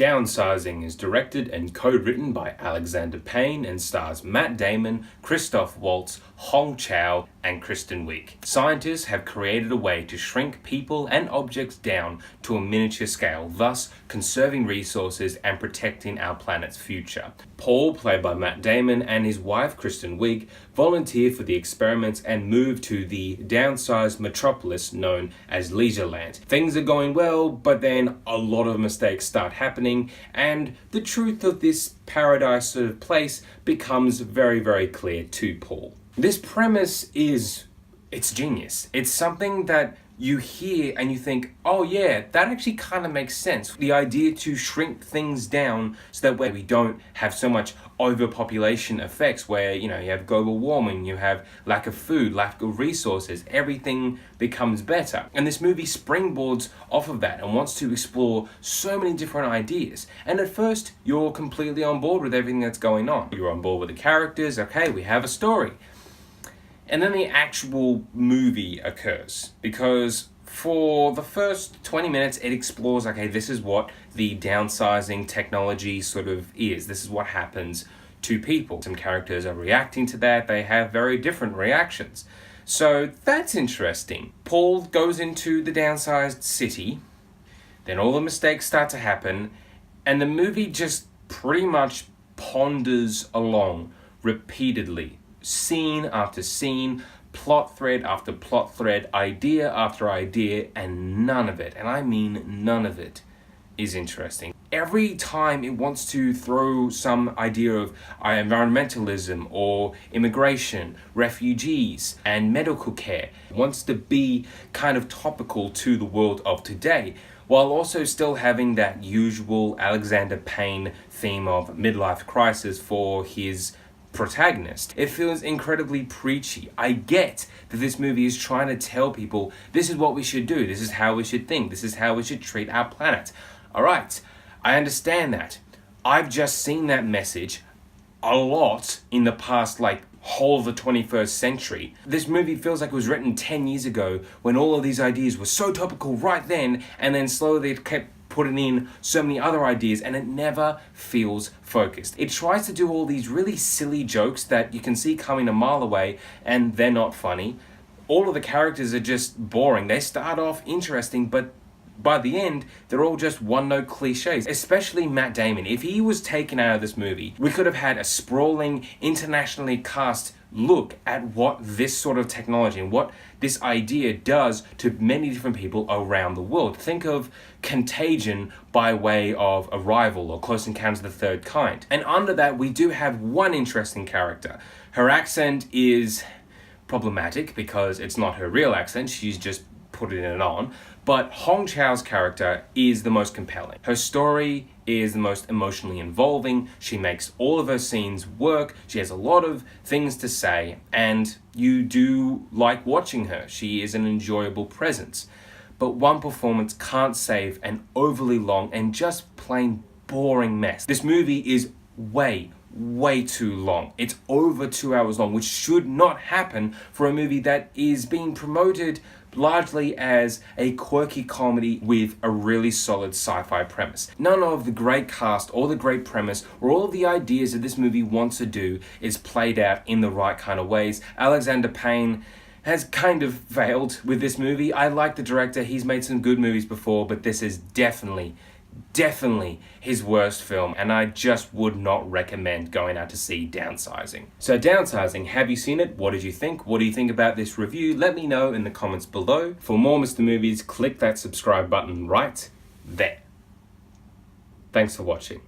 Downsizing is directed and co-written by Alexander Payne and stars Matt Damon, Christoph Waltz, Hong Chow, and Kristen Wiig. Scientists have created a way to shrink people and objects down to a miniature scale, thus conserving resources and protecting our planet's future. Paul, played by Matt Damon, and his wife Kristen Wiig volunteer for the experiments and move to the downsized metropolis known as Leisureland. Things are going well, but then a lot of mistakes start happening, and the truth of this paradise sort of place becomes very, very clear to Paul. This premise it's genius. It's something that you hear and you think, oh yeah, that actually kind of makes sense. The idea to shrink things down so that way we don't have so much overpopulation effects where, you have global warming, you have lack of food, lack of resources, everything becomes better. And this movie springboards off of that and wants to explore so many different ideas. And at first, you're completely on board with everything that's going on. You're on board with the characters, okay, we have a story. And then the actual movie occurs, because for the first 20 minutes, it explores, okay, this is what the downsizing technology sort of is. This is what happens to people. Some characters are reacting to that. They have very different reactions. So that's interesting. Paul goes into the downsized city, then all the mistakes start to happen, and the movie just pretty much ponders along repeatedly. Scene after scene, plot thread after plot thread, idea after idea, and none of it, and I mean none of it, is interesting. Every time it wants to throw some idea of environmentalism or immigration, refugees, and medical care, it wants to be kind of topical to the world of today, while also still having that usual Alexander Payne theme of midlife crisis for his protagonist. It feels incredibly preachy. I get that this movie is trying to tell people this is what we should do, this is how we should think, this is how we should treat our planet. Alright, I understand that. I've just seen that message a lot in the past, whole of the 21st century. This movie feels like it was written 10 years ago when all of these ideas were so topical right then, and then slowly it kept putting in so many other ideas, and it never feels focused. It tries to do all these really silly jokes that you can see coming a mile away, and they're not funny. All of the characters are just boring. They start off interesting, but by the end, they're all just one-note cliches, especially Matt Damon. If he was taken out of this movie, we could have had a sprawling, internationally cast look at what this sort of technology and what this idea does to many different people around the world. Think of Contagion by way of Arrival or Close Encounters of the Third Kind. And under that, we do have one interesting character. Her accent is problematic because it's not her real accent, she's just putting it on. But Hong Chow's character is the most compelling. Her story is the most emotionally involving. She makes all of her scenes work. She has a lot of things to say, and you do like watching her. She is an enjoyable presence. But one performance can't save an overly long and just plain boring mess. This movie is way too long. It's over 2 hours long, which should not happen for a movie that is being promoted largely as a quirky comedy with a really solid sci-fi premise. None of the great cast or the great premise or all of the ideas that this movie wants to do is played out in the right kind of ways. Alexander Payne has kind of failed with this movie. I like the director, he's made some good movies before, but this is definitely his worst film, and I just would not recommend going out to see Downsizing. So Downsizing, have you seen it? What did you think? What do you think about this review? Let me know in the comments below. For more Mr. Movies, click that subscribe button right there. Thanks for watching.